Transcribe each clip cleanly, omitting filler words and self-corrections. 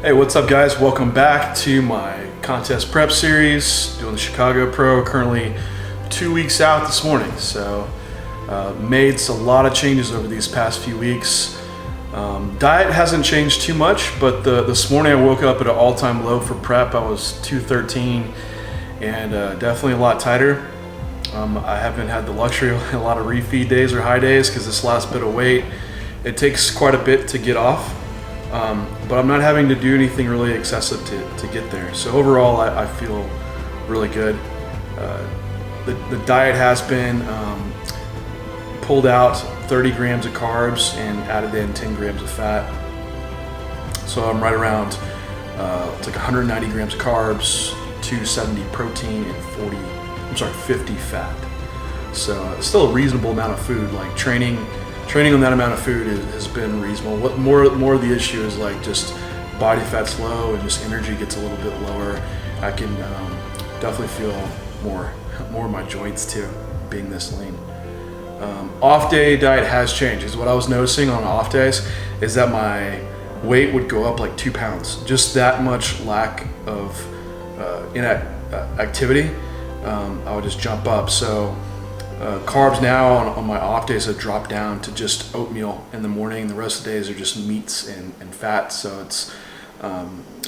Hey, what's up guys? Welcome back to my contest prep series, doing the Chicago Pro, currently 2 weeks out this morning. So made a lot of changes over these past few weeks. Diet hasn't changed too much, but this morning I woke up at an all-time low for prep. I was 213 and definitely a lot tighter. I haven't had the luxury of a lot of refeed days or high days because this last bit of weight, it takes quite a bit to get off. But I'm not having to do anything really excessive to get there. So overall, I feel really good. The diet has been pulled out 30 grams of carbs and added in 10 grams of fat. So I'm right around, it's like 190 grams of carbs, 270 protein, and 50 fat. So it's still a reasonable amount of food. Like training on that amount of food has been reasonable. What more of the issue is like just body fat's low and just energy gets a little bit lower. I can definitely feel more of my joints too, being this lean. Off day diet has changed. Is what I was noticing on off days is that my weight would go up like 2 pounds. Just that much lack of activity, I would just jump up. So carbs now on my off days have dropped down to just oatmeal in the morning. The rest of the days are just meats and fats. So it's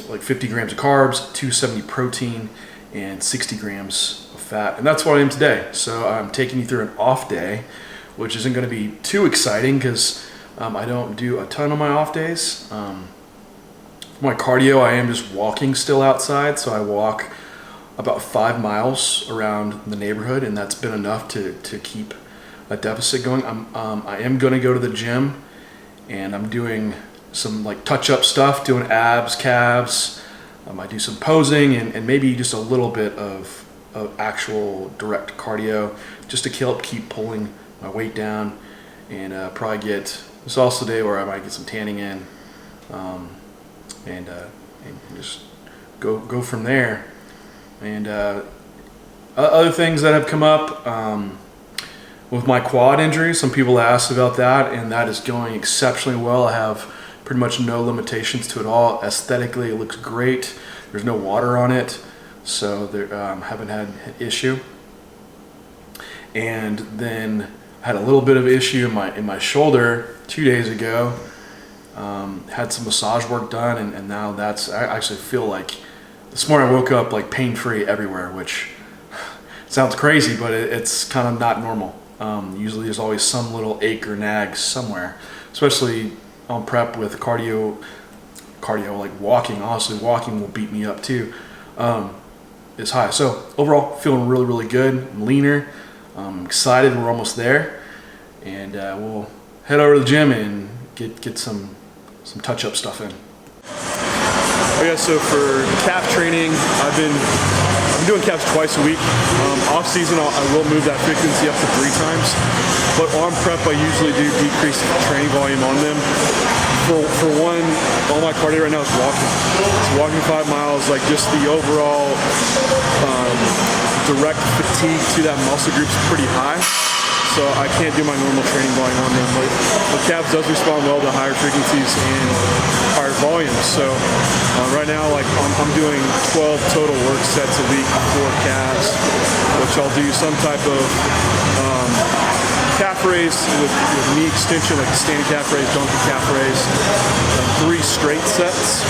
like 50 grams of carbs, 270 protein, and 60 grams of fat. And that's what I am today. So I'm taking you through an off day, which isn't going to be too exciting because I don't do a ton on my off days. For my cardio, I am just walking still outside. So I walk about 5 miles around the neighborhood, and that's been enough to keep a deficit going. I am going to go to the gym, and I'm doing some like touch-up stuff, doing abs, calves. I do some posing and maybe just a little bit of actual direct cardio just to keep pulling my weight down, and probably get, it's also a day where I might get some tanning in, and just go from there. And other things that have come up with my quad injury, some people asked about that, and that is going exceptionally well. I have pretty much no limitations to it all. Aesthetically, it looks great. There's no water on it, so there haven't had an issue. And then I had a little bit of issue in my shoulder 2 days ago. Had some massage work done, and now I actually feel like this morning I woke up like pain-free everywhere, which sounds crazy, but it's kind of not normal. Usually there's always some little ache or nag somewhere, especially on prep with cardio like walking. Honestly, walking will beat me up too. Is high. So overall, feeling really good. I'm leaner. I'm excited. We're almost there, and we'll head over to the gym and get some touch-up stuff in. Okay, so for calf training, I'm doing calves twice a week. Off season, I will move that frequency up to 3 times, but on prep, I usually do decrease training volume on them. For one, all my cardio right now is walking. It's walking 5 miles, like just the overall direct fatigue to that muscle group is pretty high. So I can't do my normal training volume on them. But calves does respond well to higher frequencies and higher volumes. So right now, like I'm doing 12 total work sets a week for calves, which I'll do some type of calf raise with knee extension, like standing calf raise, donkey calf raise, 3 straight sets.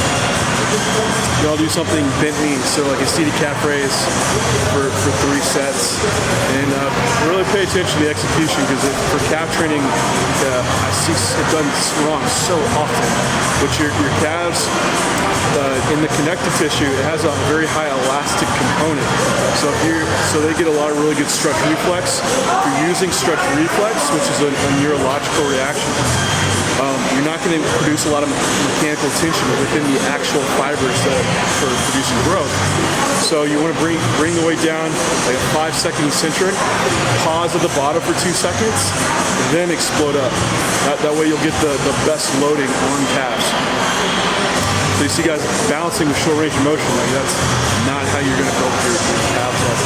Then I'll do something bent knee, so like a seated calf raise for 3 sets, and really pay attention to the execution, because for calf training, I see it done wrong so often. But your calves, in the connective tissue, it has a very high elastic component. So they get a lot of really good stretch reflex. If you're using stretch reflex, which is a neurological reaction, you're not going to produce a lot of mechanical tension within the actual fibers for producing growth. So you want to bring the weight down like a 5-second eccentric, pause at the bottom for 2 seconds, and then explode up. That way you'll get the best loading on calves. So you see guys balancing with short range of motion, like that's not how you're going to build your calves up.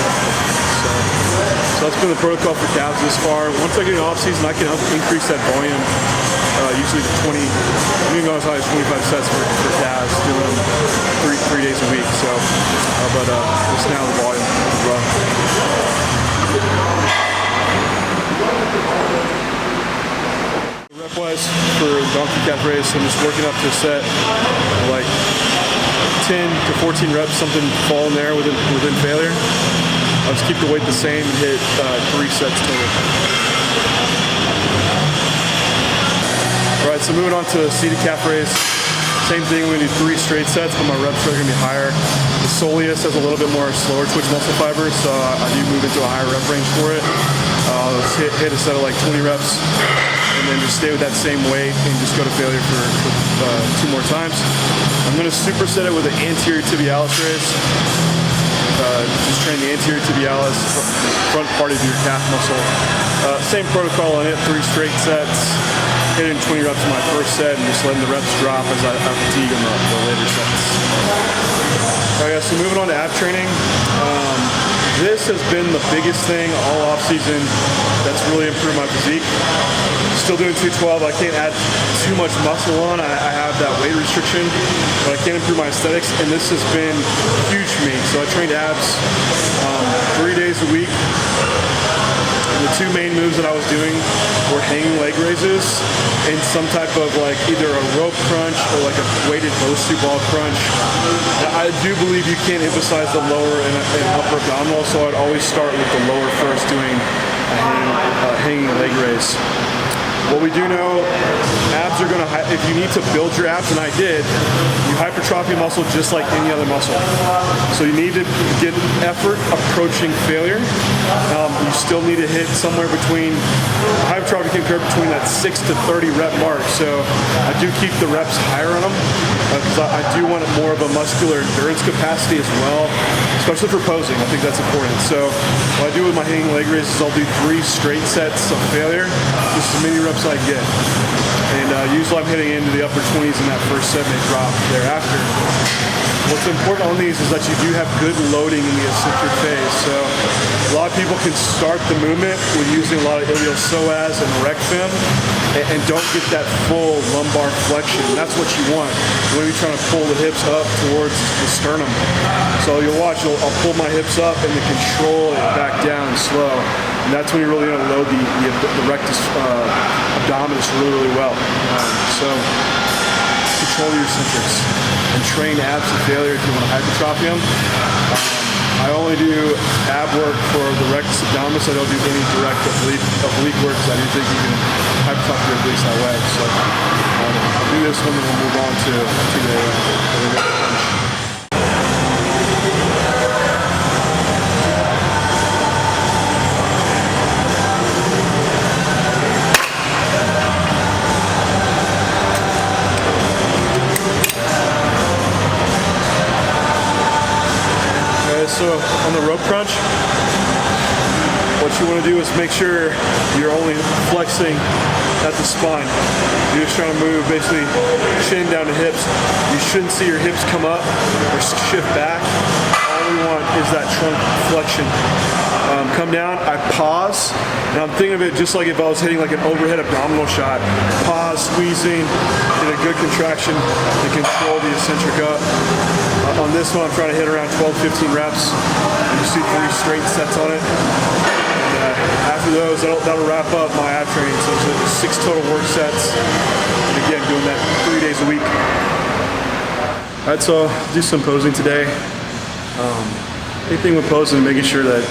So So that's been the protocol for calves this far. Once I get in off season, I can increase that volume, usually to 20, I'm even going as high as 25 sets for calves, doing them three days a week. So, but just now the volume is rough. Rep-wise for donkey calf race, I'm just working up to a set of like 10 to 14 reps, something fall in there within failure. I'll just keep the weight the same and hit 3 sets total. All right, so moving on to seated calf race. Same thing, we're gonna do 3 straight sets, but my reps are gonna be higher. The soleus has a little bit more slower twitch muscle fibers, so I do move into a higher rep range for it. Let's hit a set of like 20 reps, and then just stay with that same weight and just go to failure for 2 more times. I'm gonna superset it with an anterior tibialis raise. Just train the anterior tibialis, front part of your calf muscle. Same protocol on it, 3 straight sets. Hitting 20 reps in my first set and just letting the reps drop as I fatigue in the later sets. Alright guys, so moving on to ab training. This has been the biggest thing all off season that's really improved my physique. Still doing 212, I can't add too much muscle on. I have that weight restriction, but I can't improve my aesthetics, and this has been huge for me. So I trained abs 3 days a week. The 2 main moves that I was doing were hanging leg raises and some type of like either a rope crunch or like a weighted Bosu ball crunch. I do believe you can't emphasize the lower and upper abdominal, so I'd always start with the lower first, doing a hanging leg raise. What we do know, abs are gonna, if you need to build your abs, and I did, you hypertrophy muscle just like any other muscle. So you need to get effort approaching failure. You still need to hit somewhere between, hypertrophy can occur between that 6 to 30 rep mark. So I do keep the reps higher on them, because I do want more of a muscular endurance capacity as well, especially for posing. I think that's important. So what I do with my hanging leg raises is I'll do 3 straight sets of failure, just as many reps I get. And usually I'm hitting into the upper 20s in that first set and they drop thereafter. What's important on these is that you do have good loading in the eccentric phase. So a lot of people can start the movement with using a lot of iliopsoas and rec fem and don't get that full lumbar flexion. And that's what you want. You want to be trying to pull the hips up towards the sternum. So you'll watch, I'll pull my hips up and then control it back down slow. And that's when you're really going to load the rectus abdominis really well. So control your eccentrics and train abs to failure if you want to hypertrophy them. I only do ab work for the rectus abdominis. I don't do any direct oblique work because I do think you can hypertrophy your obliques that way. So I'll do this one and we'll move on to the punch. So on the rope crunch, what you want to do is make sure you're only flexing at the spine. You're just trying to move basically chin down to hips. You shouldn't see your hips come up or shift back. All we want is that trunk flexion. Come down, I pause, and I'm thinking of it just like if I was hitting like an overhead abdominal shot. Pause, squeezing, get a good contraction to control the eccentric up. On this one, I'm trying to hit around 12-15 reps. And you see 3 straight sets on it. And after those, that'll wrap up my ab training. So it's 6 total work sets. And again, doing that 3 days a week. All right, so I'll do some posing today. Anything with posing, making sure that,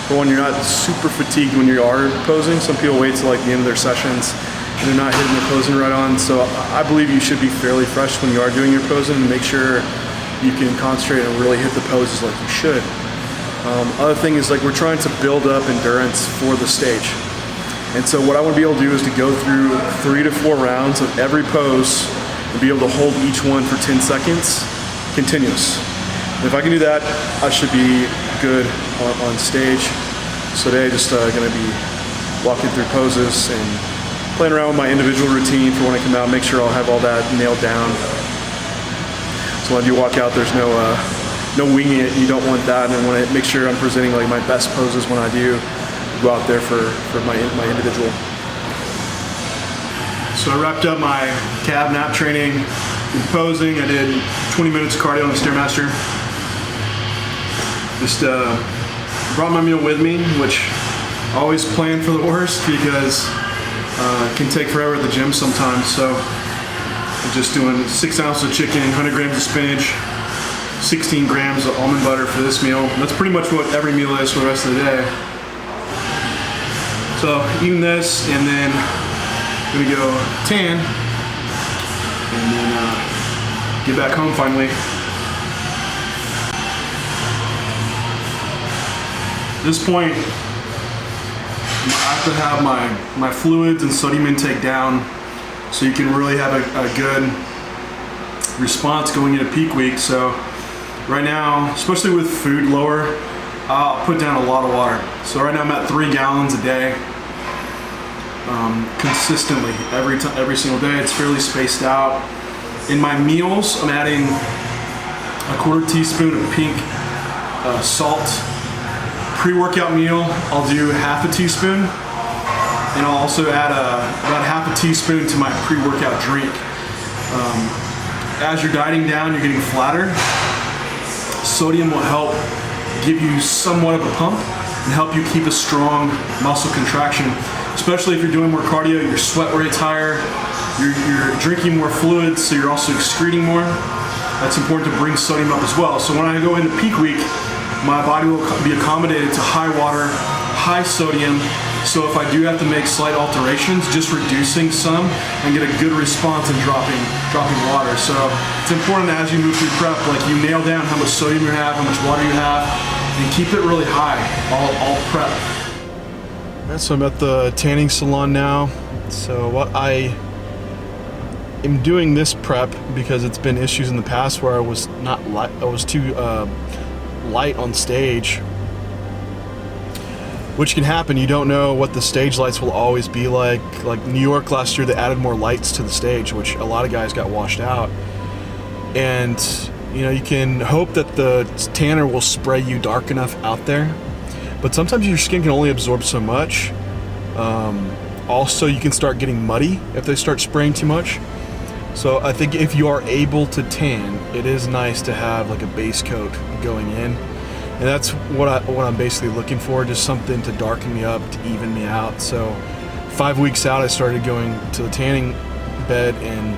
for one, you're not super fatigued when you are posing. Some people wait till like the end of their sessions and they're not hitting their posing right on. So I believe you should be fairly fresh when you are doing your posing and make sure you can concentrate and really hit the poses like you should. Other thing is, like, we're trying to build up endurance for the stage. And so what I want to be able to do is to go through 3 to 4 rounds of every pose and be able to hold each one for 10 seconds continuous. And if I can do that, I should be good on stage. So today, just going to be walking through poses and playing around with my individual routine for when I come out, make sure I'll have all that nailed down. So when you walk out, there's no winging it. You don't want that, and I want to make sure I'm presenting like my best poses when I do go out there for my individual. So I wrapped up my calf nap training, been posing. I did 20 minutes of cardio on the Stairmaster. Just brought my meal with me, which I always plan for the worst because it can take forever at the gym sometimes. So I'm just doing 6 ounces of chicken, 100 grams of spinach, 16 grams of almond butter for this meal. That's pretty much what every meal is for the rest of the day. So eating this, and then I'm gonna go tan, and then get back home finally. At this point, I have to have my fluids and sodium intake down so you can really have a good response going into peak week. So right now, especially with food lower, I'll put down a lot of water. So right now I'm at 3 gallons a day, consistently every single day. It's fairly spaced out. In my meals, I'm adding a 1/4 teaspoon of pink salt. Pre-workout meal, I'll do 1/2 teaspoon, and I'll also add about 1/2 teaspoon to my pre-workout drink. As you're dieting down, you're getting flatter. Sodium will help give you somewhat of a pump and help you keep a strong muscle contraction, especially if you're doing more cardio. Your sweat rate's higher, you're drinking more fluids, so you're also excreting more. That's important to bring sodium up as well. So when I go into peak week, my body will be accommodated to high water, high sodium. So if I do have to make slight alterations, just reducing some and get a good response in dropping water. So it's important that as you move through prep, like you nail down how much sodium you have, how much water you have, and keep it really high all prep. All right, so I'm at the tanning salon now. So what I am doing this prep because it's been issues in the past where I was too light on stage, which can happen. You don't know what the stage lights will always be like. Like New York last year, they added more lights to the stage, which a lot of guys got washed out. And you know, you can hope that the tanner will spray you dark enough out there, but sometimes your skin can only absorb so much. Also, you can start getting muddy if they start spraying too much. So I think if you are able to tan, it is nice to have like a base coat going in, and that's what I'm basically looking for, just something to darken me up, to even me out. So 5 weeks out, I started going to the tanning bed and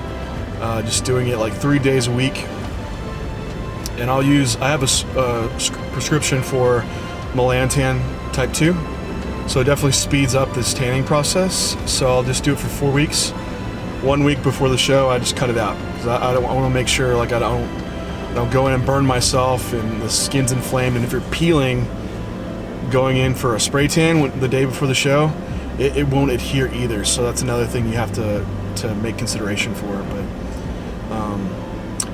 just doing it like 3 days a week. And I have a prescription for Melantan type 2, so it definitely speeds up this tanning process. So I'll just do it for 4 weeks. 1 week before the show, I just cut it out because I want to make sure like I don't go in and burn myself and the skin's inflamed. And if you're peeling, going in for a spray tan the day before the show, it won't adhere either. So that's another thing you have to make consideration for.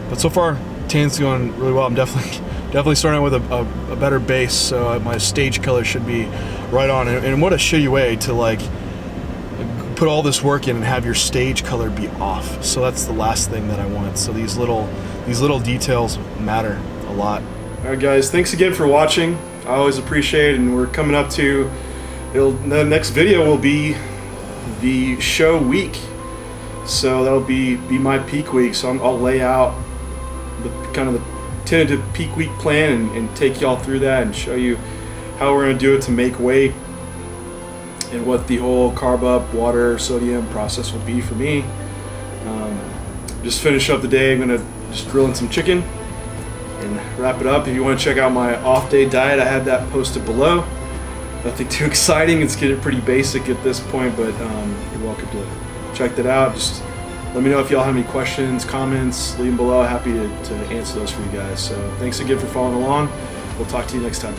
But so far, tan's going really well. I'm definitely starting with a better base, so my stage color should be right on. And what a shitty way to like put all this work in and have your stage color be off. So that's the last thing that I want. So these little details matter a lot. All right, guys, thanks again for watching. I always appreciate it, and we're coming up to the next video will be the show week. So that'll be my peak week. So I'll lay out the tentative peak week plan and take y'all through that and show you how we're gonna do it to make weight, and what the whole carb up, water, sodium process will be for me. Just finish up the day. I'm gonna just grill in some chicken and wrap it up. If you want to check out my off day diet, I have that posted below. Nothing too exciting. It's getting pretty basic at this point, but you're welcome to check that out. Just let me know if y'all have any questions, comments, leave them below. Happy to answer those for you guys. So thanks again for following along. We'll talk to you next time.